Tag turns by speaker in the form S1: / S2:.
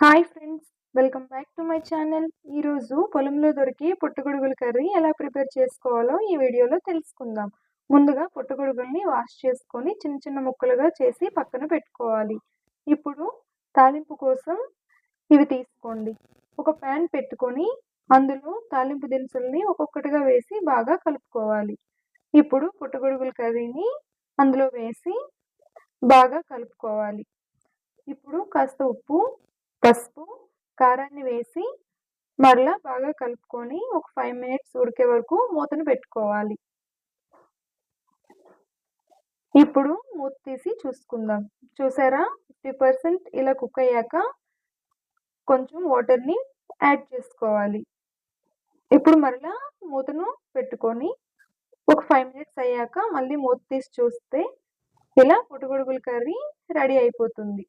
S1: Hi friends, welcome back to my channel. ఈరోజు పొలంలో దొరికే పుట్టగొడుగుల కర్రీ ఎలా ప్రిపేర్ చేసుకోవాలో ఈ వీడియోలో తెలుసుకుందాం. ముందుగా పుట్టగొడుగుల్ని వాష్ చేసుకొని చిన్న చిన్న ముక్కలుగా చేసి పక్కన పెట్టుకోవాలి. ఇప్పుడు తాలింపు కోసం ఇవి తీసుకోండి. ఒక ప్యాన్ పెట్టుకొని అందులో తాలింపు దినుసుల్ని ఒక్కొక్కటిగా వేసి బాగా కలుపుకోవాలి. ఇప్పుడు పుట్టగొడుగుల కర్రీని అందులో వేసి బాగా కలుపుకోవాలి. ఇప్పుడు కాస్త ఉప్పు, పసుపు, కారాన్ని వేసి మరలా బాగా కలుపుకొని ఒక 5 మినిట్స్ ఉడికే వరకు మూతను పెట్టుకోవాలి. ఇప్పుడు మూత తీసి చూసుకుందాం. చూసారా, 50% ఇలా కుక్ అయ్యాక కొంచెం వాటర్ని యాడ్ చేసుకోవాలి. ఇప్పుడు మరలా మూతను పెట్టుకొని ఒక 5 మినిట్స్ అయ్యాక మళ్ళీ మూత తీసి చూస్తే ఇలా పుట్టగొడుగుల కర్రీ రెడీ అయిపోతుంది.